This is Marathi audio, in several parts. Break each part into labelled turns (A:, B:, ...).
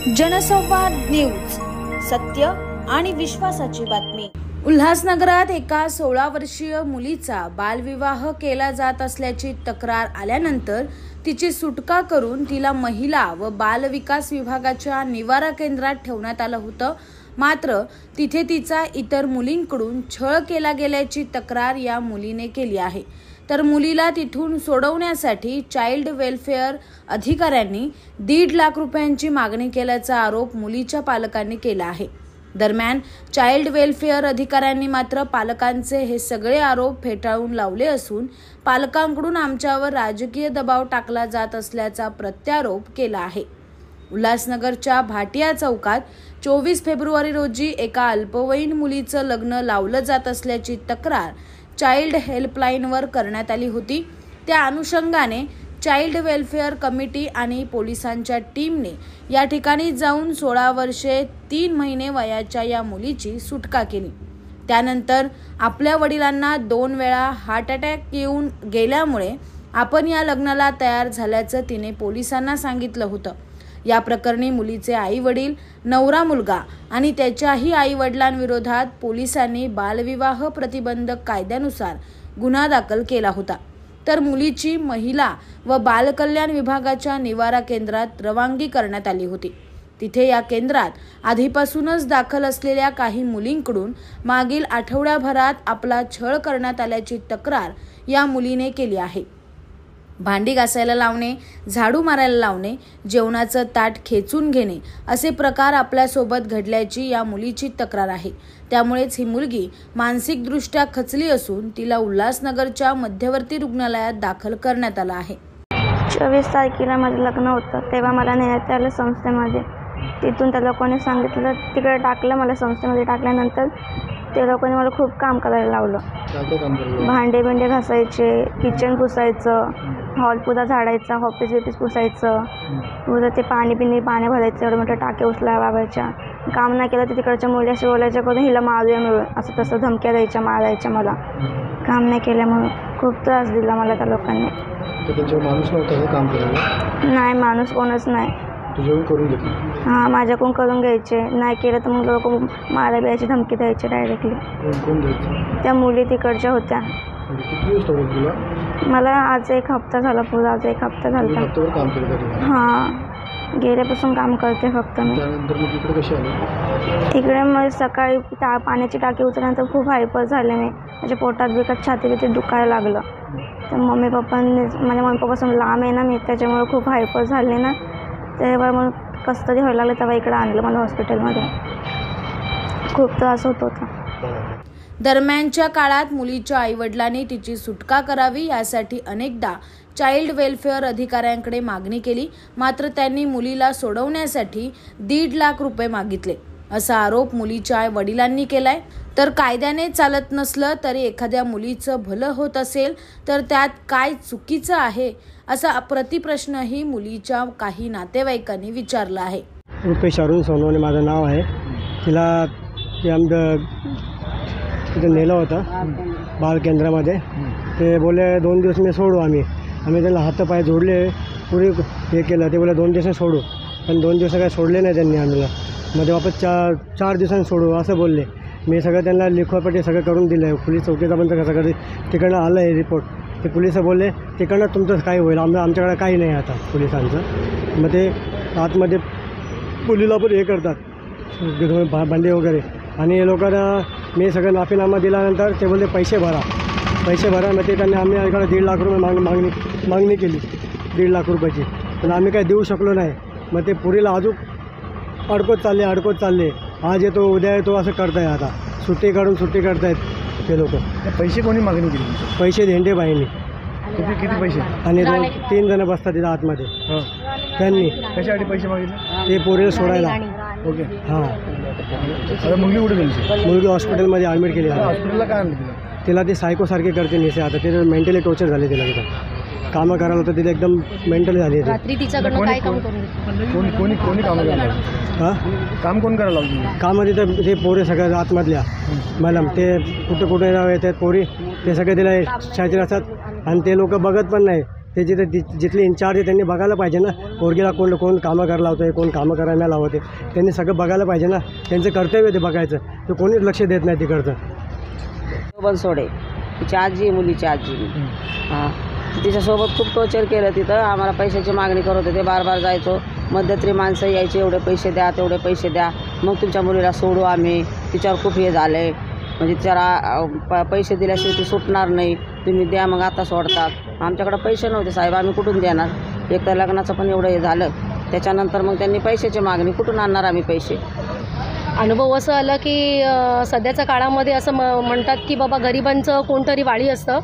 A: जनसंवाद न्यूज, सत्य आणि विश्वासाची बातमी। उल्हासनगरात एका 16 वर्षीय मुलीचा बालविवाह केला जात असल्याची तक्रार आल्यानंतर तिची सुटका करून तिला महिला व बाल विकास विभागाच्या निवारा केंद्रात ठेवण्यात आलं होतं। मात्र तिथे तिचा इतर मुलींकडून छळ केला गेल्याची तक्रार या मुलीने केली आहे। तर मुलीला तिथून सोडवण्यासाठी चाइल्ड वेलफेअर अधिकाऱ्यांनी 1.5 लाख रुपयांची मागणी केल्याचा आरोप मुलीच्या पालकांनी केला आहे। दरम्यान चाइल्ड वेलफेअर अधिकाऱ्यांनी मात्र पालकांचे हे सगळे आरोप फेटाळून लावले असून पालकांकडून आमच्यावर राजकीय दबाव टाकला जात असल्याचा प्रत्यारोप केला आहे। उल्हासनगरच्या भाटिया चौकात 24 फेब्रुवारी रोजी एका अल्पवयीन मुलीचं लग्न लावलं जात असल्याची तक्रार चाइल्ड हेल्पलाईनवर करण्यात आली होती। त्या अनुषंगाने चाइल्ड वेलफेअर कमिटी आणि पोलिसांच्या टीमने या ठिकाणी जाऊन 16 वर्षे 3 महिने वयाच्या या मुलीची सुटका केली। त्यानंतर आपल्या वडिलांना 2 वेळा हार्ट अटॅक येऊन गेल्यामुळे आपण या लग्नाला तयार झाल्याचं तिने पोलिसांना सांगितलं होतं। या प्रकरणी मुलीचे आई वडील, नवरा मुलगा आणि त्याच्याही आई वडिलांविरोधात पोलिसांनी बालविवाह प्रतिबंधक कायद्यानुसार गुन्हा दाखल केला होता। तर मुलीची महिला व बालकल्याण विभागाच्या निवारा केंद्रात रवानगी करण्यात आली होती। तिथे या केंद्रात आधीपासूनच दाखल असलेल्या काही मुलींकडून मागील आठवड्याभरात आपला छळ करण्यात आल्याची तक्रार या मुलीने केली आहे। भांडी घासायला लावणे, झाडू मारायला लावणे, जेवणाचं ताट खेचून घेणे असे प्रकार आपल्यासोबत घडल्याची या मुलीची तक्रार आहे। त्यामुळेच ही मुलगी मानसिकदृष्ट्या खचली असून तिला उल्हासनगरच्या मध्यवर्ती रुग्णालयात दाखल करण्यात आलं आहे।
B: 24 तारखेला माझं लग्न होतं, तेव्हा मला नेण्यात आलं संस्थेमध्ये। तिथून त्या लोकांनी सांगितलं, तिकडे टाकलं, मला संस्थेमध्ये टाकल्यानंतर ते लोकांनी मला खूप काम करायला लावलं। भांडे घासायचे, किचन पुसायचं, हॉल पुरा झाडायचा, ऑफिस पुसायचं, पुरं ते पाणी भरायचं, एवढं मोठं टाके उचलायला लावायच्या। काम नाही केलं तर तिकडच्या मुली अशी बोलायच्या, करून हिला मारूया मिळून, असं तसं धमक्या द्यायच्या, मारायच्या मला। काम नाही केल्यामुळे खूप त्रास दिला मला त्या लोकांनी। नाही, माणूस कोणच नाही। हां, माझ्याकडून करून घ्यायचे, नाही केलं तर मग लोक मारा बिरायची धमकी द्यायची डायरेक्टली। त्या मुली तिकडच्या होत्या। मला आज 1 हप्ता झाला, पुरा आज 1 हप्ता झाला। हां, गेल्यापासून काम करते फक्त मी। इकडे मग सकाळी पाण्याची टाकी उचलल्यानंतर खूप हायपर झाले मी, माझ्या पोटात बिकट छाती दुखायला लागलं। तर माझ्या मम्मी पप्पापासून लांब आहे ना मी, त्याच्यामुळे खूप हायपर झाले ना, तेव्हा मग कसं तरी व्हायला लागलं, तेव्हा इकडे आणलं मला हॉस्पिटलमध्ये। खूप त्रास होत होता।
A: दरम्यानच्या काळात मुलीच्या आईवडिलांनी तिची सुटका करावी यासाठी अनेकदा चाइल्ड वेलफेअर अधिकाऱ्यांकडे मागणी केली। मात्र त्यांनी मुलीला सोडवण्यासाठी 1.5 लाख रुपये मागितले असा आरोप मुलीच्या वडिलांनी केलाय। तर कायद्याने चालत नसलं तरी एखाद्या मुलीचं भलं होत असेल तर त्यात काय चुकीचं आहे असा प्रतिप्रश्नही मुलीच्या काही नातेवाईकांनी विचारला आहे।
C: रुपेश अरुण सोनवणे माझं नाव आहे। तिला तिथे नेलं होतं बाल केंद्रामध्ये। ते बोले 2 दिवस मी सोडू, आम्ही त्यांना हातपाय जोडले, पुढे हे केलं। ते बोले 2 दिवसांनी सोडू, पण 2 दिवस काय सोडले नाही त्यांनी आम्हाला। मध्ये वापस 4 दिवसांनी सोडू असं बोलले। मी सगळं त्यांना लिखवापट्टी सगळं करून दिलं। पोलीस चौकीचा पण सगळं तिकडनं आलं आहे रिपोर्ट। ते पोलिस बोलले तिकडनं तुमचं काय होईल, आमच्याकडे काही नाही आता पोलिसांचं। मग ते आतमध्ये मुलीला पण हे करतात, भांडे वगैरे। आणि हे लोकांना मी सगळं माफीनामा दिल्यानंतर ते बोलले पैसे भरा। मग ते त्यांनी आम्ही इकडे 1.5 लाख रुपये मागणी केली, 1.5 लाख रुपयाची, पण आम्ही काही देऊ शकलो नाही। मग ते पुरीला अजून अडकत चालले, आज येतो उद्या येतो असं करताय। आता सुट्टी काढतायत ते लोक।
D: पैसे कोणी मागणी केली?
C: पैसे धेंडेबाईंनी।
D: किती पैसे?
C: आणि 2-3 जण बसतात तिथं आतमध्ये। त्यांनी
D: कशासाठी पैसे मागितले?
C: ते पोरीला सोडायला।
D: ओके,
C: हां।
D: आता मुलगी कुठे गेली?
C: मुलगी हॉस्पिटलमध्ये ॲडमिट केली।
D: हॉस्पिटलला काय आणलं
C: तिला ती सायकोसारखी करते निसे। आता तिला मेंटली टॉर्चर झाले, तिला तिथं कामं करायला होतं, तिला एकदम मेंटली झाली।
B: रात्री तिच्याकडनं काय काम करून
D: कोणी कामं करायला?
C: हां,
D: काम कोण करायला लावलं?
C: कामं तिथं ते पोरे सगळ्या आतमधल्या मॅडम, ते कुठे येतात पोरी, ते सगळे तिला छायचे असतात आणि ते लोक बघत पण नाही। ते जिथले इंचार्ज आहे त्यांनी बघायला पाहिजे ना, पोरगीला कोण कामं करायला लावतं आहे, कोण कामं करायला लावते, त्यांनी सगळं बघायला पाहिजे ना. त्यांचं कर्तव्य ते बघायचं, ते कोणीच लक्ष देत नाही तिकडचं.
E: बनसोडे तिची आजी, मुलीची आजी. हां, तिच्यासोबत खूप टॉर्चर केलं तिथं. आम्हाला पैशाची मागणी करत होते, बार जायचो. मध्यंतरी माणसं यायचे, एवढे पैसे द्या, तेवढे पैसे द्या, मग तुमच्या मुलीला सोडू आम्ही. तिच्यावर खूप हे झालं आहे, म्हणजे तिच्याला पैसे दिल्याशिवाय ती सुटणार नाही, तुम्ही द्या, मग आता सोडतात. आमच्याकडं पैसे नव्हते साहेब, आम्ही कुठून देणार? एक तर लग्नाचं पण एवढं हे झालं, त्याच्यानंतर मग त्यांनी पैशाची मागणी, कुठून आणणार आम्ही पैसे?
F: अनुभव असं आलं की सध्याच्या काळामध्ये असं म्हणतात की बाबा गरिबांचं कोणतरी वाळी असतं,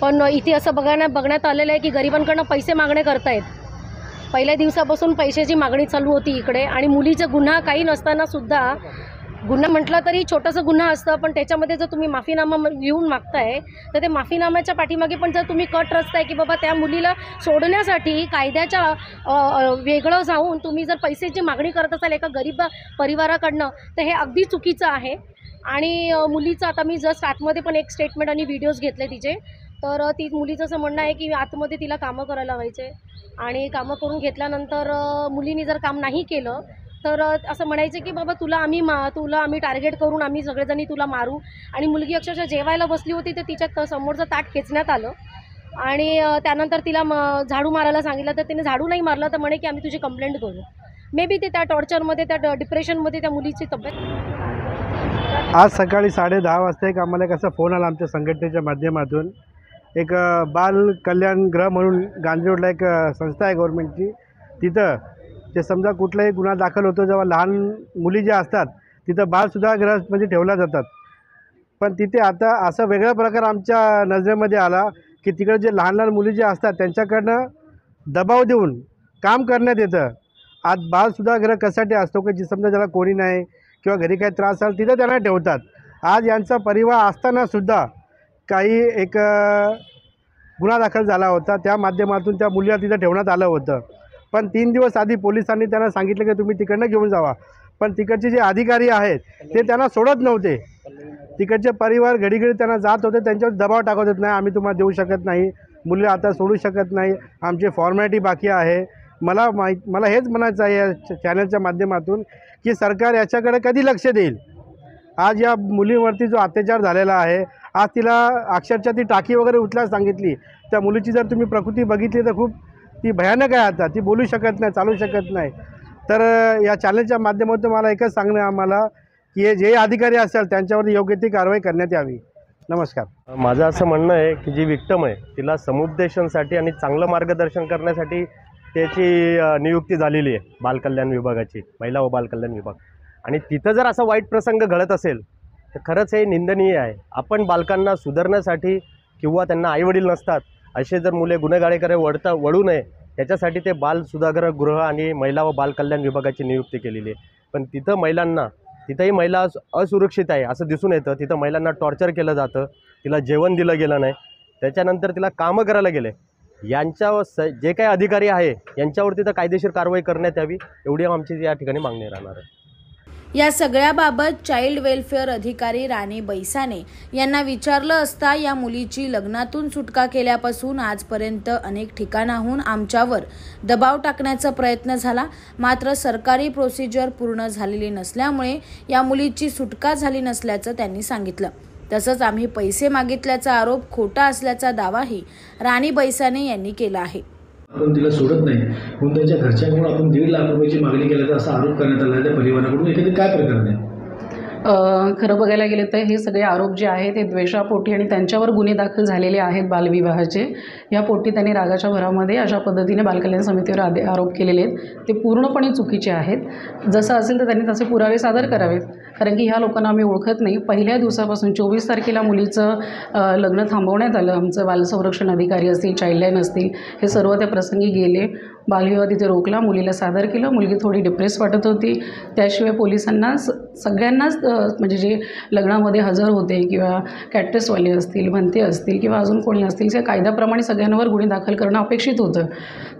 F: पण इथे असं बघण्यात आलेलं आहे की गरिबांकडनं पैसे मागणे करतायत. पहिल्या दिवसापासून पैशाची मागणी चालू होती इकडे, आणि मुलीचं गुन्हा काही नसतानासुद्धा, गुन्हा म्हटलं तरी छोटंसं गुन्हा असतं, पण त्याच्यामध्ये जर तुम्ही माफीनामा लिहून मागताय तर ते माफीनाम्याच्या पाठीमागे पण जर तुम्ही कट रचताय की बाबा त्या मुलीला सोडण्यासाठी कायद्याच्या वेगळं जाऊन तुम्ही जर पैशाची मागणी करत असाल एका गरीब परिवाराकडनं, तर हे अगदी चुकीचं आहे. आणि मुलीचं आता मी जस्ट आतमध्ये पण एक स्टेटमेंट आणि व्हिडिओज घेतले तिचे, तर ती मुलीचं असं म्हणणं आहे की आतमध्ये तिला कामं करायला लावायचे, आणि कामं करून घेतल्यानंतर मुलीने जर काम नाही केलं तर असं म्हणायचं की बाबा तुला आम्ही टार्गेट करून आम्ही सगळेजणी तुला मारू. आणि मुलगी अक्षरशः जेवायला बसली होती तर तिच्या समोरचं ताट खेचण्यात आलं, आणि त्यानंतर तिला झाडू मारायला सांगितलं तर तिने झाडू नाही मारला, तर म्हणे की आम्ही तुझी कंप्लेंट करू. मे बी ते त्या टॉर्चरमध्ये, त्या डिप्रेशनमध्ये त्या मुलीची तब्येत.
G: आज सकाळी 10:30 वाजता एक आम्हाला एक असा फोन आला आमच्या संघटनेच्या माध्यमातून. एक बाल कल्याण गृह म्हणून गांधी एक संस्था आहे गव्हर्नमेंटची, तिथं ते समजा कुठलाही गुन्हा दाखल होतो जेव्हा लहान मुली ज्या असतात तिथं बालसुधारगृहामध्ये ठेवल्या जातात. पण तिथे आता असा वेगळा प्रकार आमच्या नजरेमध्ये आला की तिकडे जे लहान मुली ज्या असतात त्यांच्याकडनं दबाव देऊन काम करण्यात येतं. आज बालसुधारगृह कशासाठी असतो की जी समजा ज्याला कोणी नाही किंवा घरी काही त्रास असेल तिथं त्यांना ठेवतात. आज यांचा परिवार असतानासुद्धा काही एक गुन्हा दाखल झाला होता, त्या माध्यमातून त्या मुलीला तिथं ठेवण्यात आलं होतं. पण 3 दिवस आधी पोलिसांनी त्यांना सांगितलं की तुम्ही तिकडनं घेऊन जावा, पण तिकडचे जे अधिकारी आहेत ते त्यांना सोडत नव्हते. तिकडचे परिवार घडी त्यांना जात होते, त्यांच्यावर दबाव टाकत होत नाही, आम्ही तुम्हाला देऊ शकत नाही, मुलीला आता सोडू शकत नाही, आमची फॉर्मॅलिटी बाकी आहे. मला हेच म्हणायचं आहे या चॅनलच्या माध्यमातून की सरकार याच्याकडे कधी लक्ष देईल. आज या मुलीवरती जो अत्याचार झालेला आहे, आज तिला अक्षरशः ती टाकी वगैरे उचलायला सांगितली. त्या मुलीची जर तुम्ही प्रकृती बघितली तर खूप ती भयानक आहे. आता ती बोलू शकत नाही, चालू शकत नाही. तर या चॅनलच्या माध्यमातून मला एकच सांगणं आम्हाला की हे जे अधिकारी असेल त्यांच्यावरती योग्य ती कारवाई करण्यात यावी. नमस्कार.
H: माझं असं म्हणणं आहे की जी विक्टम आहे तिला समुपदेशनसाठी आणि चांगलं मार्गदर्शन करण्यासाठी त्याची नियुक्ती झालेली आहे बालकल्याण विभागाची, महिला व बालकल्याण विभाग. आणि तिथं जर असा वाईट प्रसंग घडत असेल तर खरंच हे निंदनीय आहे. आपण बालकांना सुधारण्यासाठी किंवा त्यांना आईवडील नसतात असे जर मुले गुन्हेगारीकडे वळू नये त्याच्यासाठी ते बाल सुधारगृह आणि महिला व बालकल्याण विभागाची नियुक्ती केलेली आहे. पण तिथंही महिला असुरक्षित आहे असं दिसून येतं. तिथं महिलांना टॉर्चर केलं जातं, तिला जेवण दिलं गेलं नाही, त्याच्यानंतर तिला कामं करायला गेले. यांच्यावर जे काही अधिकारी आहे यांच्यावरती तर कायदेशीर कारवाई करण्यात यावी एवढी आमची या ठिकाणी मागणी राहणार आहे.
A: या सगळ्याबाबत चाइल्ड वेलफेअर अधिकारी राणी बैसाने यांना विचारलं असता या मुलीची लग्नातून सुटका केल्यापासून आजपर्यंत अनेक ठिकाणाहून आमच्यावर दबाव टाकण्याचा प्रयत्न झाला, मात्र सरकारी प्रोसिजर पूर्ण झालेली नसल्यामुळे या मुलीची सुटका झाली नसल्याचं त्यांनी सांगितलं. तसंच आम्ही पैसे मागितल्याचा आरोप खोटा असल्याचा दावाही राणी बैसाने यांनी केला आहे.
I: आपण तिला सोडत नाही म्हणून त्यांच्या घरच्यांकडून आपण 1.5 लाख रुपयाची मागणी केल्याचा असा आरोप करण्यात आला आहे त्या परिवाराकडून. एकंदरीत काय प्रकरण आहे?
J: खरं बघायला गेलं तर हे सगळे आरोप जे आहेत ते द्वेषापोटी आणि त्यांच्यावर गुन्हे दाखल झालेले आहेत बालविवाहाचे. या पोटी त्यांनी रागाच्या भरामध्ये अशा पद्धतीने बालकल्याण समितीवर आरोप केलेले आहेत, ते पूर्णपणे चुकीचे आहेत. जसं असेल तर त्यांनी तसे पुरावे सादर करावेत, कारण की ह्या लोकांना आम्ही ओळखत नाही. पहिल्या दिवसापासून 24 तारखेला मुलीचं लग्न थांबवण्यात आलं. आमचं बालसंरक्षण अधिकारी असतील, चाइल्डलाईन असतील, हे सर्व त्या प्रसंगी गेले. बालविवाह तिथे रोखला, मुलीला सादर केलं. मुलगी थोडी डिप्रेस वाटत होती. त्याशिवाय पोलिसांना सगळ्यांनाच म्हणजे जे लग्नामध्ये हजर होते किंवा कॅटरेसवाले असतील, भन्ते असतील किंवा अजून कोणी असतील, त्या कायद्याप्रमाणे सगळ्यांवर गुन्हे दाखल करणं अपेक्षित होतं.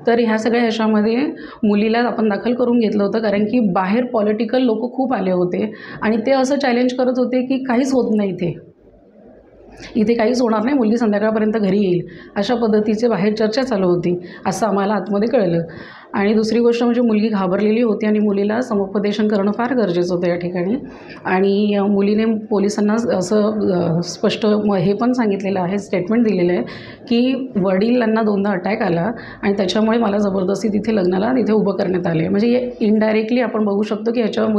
J: तर ह्या सगळ्या ह्याच्यामध्ये मुलीला आपण दाखल करून घेतलं होतं, कारण की बाहेर पॉलिटिकल लोक खूप आले होते आणि ते असं चॅलेंज करत होते की काहीच होत नाही ते. इथे काहीच होणार नाही, मुलगी संध्याकाळपर्यंत घरी येईल, अशा पद्धतीचे बाहेर चर्चा चालू होती असं आम्हाला आतमध्ये कळलं. आणि दुसरी गोष्ट म्हणजे मुलगी घाबरलेली होती आणि मुलीला समुपदेशन करणं फार गरजेचं होतं या ठिकाणी. आणि मुलीने पोलिसांना असं स्पष्ट हे पण सांगितलेलं आहे, स्टेटमेंट दिलेलं आहे की वडिलांना 2दा अटॅक आला आणि त्याच्यामुळे मला जबरदस्ती तिथे लग्नाला तिथे उभं करण्यात आले. म्हणजे इनडायरेक्टली आपण बघू शकतो की ह्याच्यावर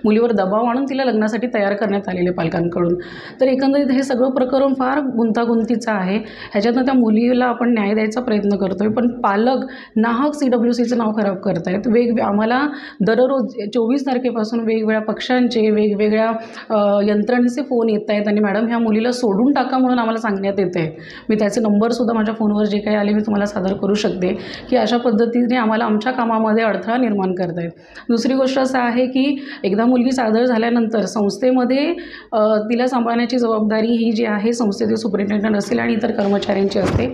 J: मुलीवर दबाव आणून तिला लग्नासाठी तयार करण्यात आलेले पालकांकडून. तर एकंदरीत हे सगळं प्रकरण फार गुंतागुंतीचं आहे. ह्याच्यातनं त्या मुलीला आपण न्याय द्यायचा प्रयत्न करतो आहे, पण पालक नाहक CWCचं नाव खराब करत आहेत. आम्हाला दररोज 24 तारखेपासून वेगवेगळ्या पक्षांचे वेगवेगळ्या यंत्रणेचे फोन येत आहेत आणि मॅडम ह्या मुलीला सोडून टाका म्हणून आम्हाला सांगण्यात येते आहे. मी त्याचे नंबरसुद्धा माझ्या फोनवर जे काही आले मी तुम्हाला सादर करू शकते की अशा पद्धतीने आम्हाला आमच्या कामामध्ये अडथळा निर्माण करत आहेत. दुसरी गोष्ट असं आहे की एकदा मुलगी सादर झाल्यानंतर संस्थेमध्ये तिला सांभाळण्याची जबाबदारी ही जी आहे संस्थेचे सुपरिटेंडंट असेल आणि इतर कर्मचाऱ्यांची असते.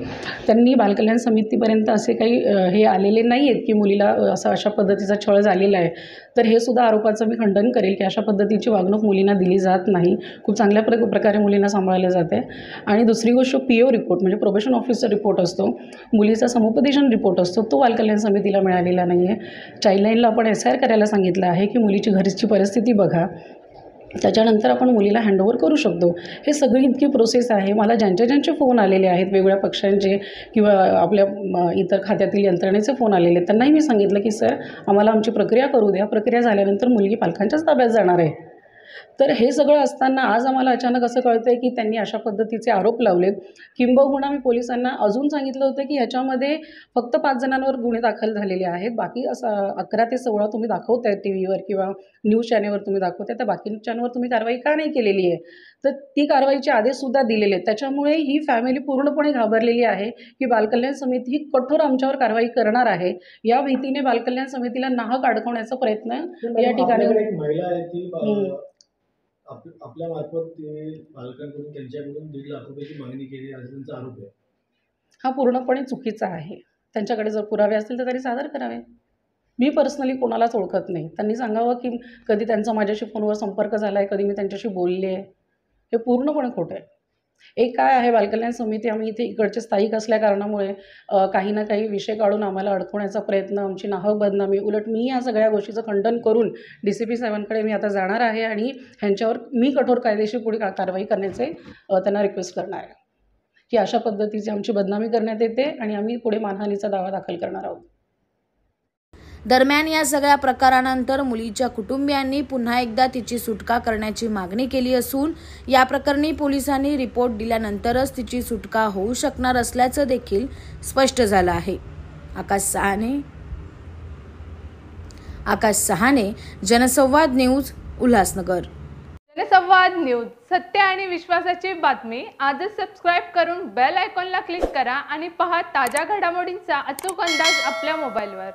J: त्यांनी बालकल्याण समितीपर्यंत असे काही हे आलेले नाही आहेत की मुलीला अशा पद्धतीचा छळ झालेला आहे. तर हे सुद्धा आरोपाचं मी खंडन करेल की अशा पद्धतीची वागणूक मुलींना दिली जात नाही. खूप चांगल्या प्रकारे मुलींना सांभाळलं जाते. आणि दुसरी गोष्ट PO रिपोर्ट म्हणजे प्रोबेशन ऑफिसर रिपोर्ट असतो, मुलीचा समुपदेशन रिपोर्ट असतो, तो बालकल्याण समितीला मिळालेला नाही आहे. चाइल्डलाईनला आपण SIR करायला सांगितलं आहे की मुलीची घरची परिस्थिती बघा, त्याच्यानंतर आपण मुलीला हँडओव्हर करू शकतो. हे सगळी इतकी प्रोसेस आहे. मला ज्यांचे फोन आलेले आहेत वेगवेगळ्या पक्षांचे किंवा आपल्या इतर खात्यातील यंत्रणेचे फोन आलेले आहेत, त्यांनाही मी सांगितलं की सर आम्हाला आमची प्रक्रिया करू द्या, प्रक्रिया झाल्यानंतर मुलगी पालकांच्याच ताब्यात जाणार आहे. तर हे सगळं असताना आज आम्हाला अचानक असं कळतं आहे की त्यांनी अशा पद्धतीचे आरोप लावलेत. किंबहुना मी पोलिसांना अजून सांगितलं होतं की ह्याच्यामध्ये फक्त 5 जणांवर गुन्हे दाखल झालेले आहेत, बाकी असं 11 ते 16 तुम्ही दाखवताय TV वर किंवा न्यूज चॅनलवर तुम्ही दाखवताय, तर बाकीच्यांवर तुम्ही कारवाई का नाही केलेली आहे. तर ती कारवाईचे आदेशसुद्धा दिलेले आहेत. त्याच्यामुळे ही फॅमिली पूर्णपणे घाबरलेली आहे की बालकल्याण समिती ही कठोर आमच्यावर कारवाई करणार आहे. या भीतीने बालकल्याण समितीला नाहक अडकवण्याचा प्रयत्न या ठिकाणी
I: महिला आहे ती आपल्या मार्फत ते पालकांकडून त्यांच्याकडून 1.5 लाख रुपयाची मागणी केली असा त्यांचा आरोप आहे.
J: हा पूर्णपणे चुकीचा आहे. त्यांच्याकडे जर पुरावे असतील तर त्यांनी सादर करावे. मी पर्सनली कोणालाच ओळखत नाही. त्यांनी सांगावं की कधी त्यांचा माझ्याशी फोनवर संपर्क झाला आहे, कधी मी त्यांच्याशी बोलले आहे. हे पूर्णपणे खोटं आहे. एक काय आहे, बालकल्याण समिती आम्ही इथे इकडचे स्थायिक असल्या कारणामुळे काही ना काही विषय काढून आम्हाला अडकवण्याचा प्रयत्न, आमची नाहक बदनामी. उलट मी या सगळ्या गोष्टीचं खंडन करून DCP साहेबांकडे मी आता जाणार आहे आणि ह्यांच्यावर मी कठोर कायदेशीर पुढे कारवाई करण्याचे त्यांना रिक्वेस्ट करणार आहे की अशा पद्धतीची आमची बदनामी करण्यात येते आणि आम्ही पुढे मानहानीचा दावा दाखल करणार आहोत.
A: दरम्यान या सगळ्या प्रकारानंतर मुलीच्या कुटुंबियांनी पुन्हा एकदा तिची सुटका करण्याची मागणी केली असून या प्रकरणी पोलिसांनी रिपोर्ट दिल्यानंतरच तिची सुटका होऊ शकणार असल्याचं देखील स्पष्ट झालं आहे. आकाश सहाने, जनसंवाद न्यूज, उल्हासनगर.
K: जनसंवाद न्यूज, सत्य आणि विश्वासाची बातमी. आजच सबस्क्राईब करून बेल आयकॉनला क्लिक करा आणि पहा ताज्या घडामोडींचा अचूक अंदाज आपल्या मोबाईलवर.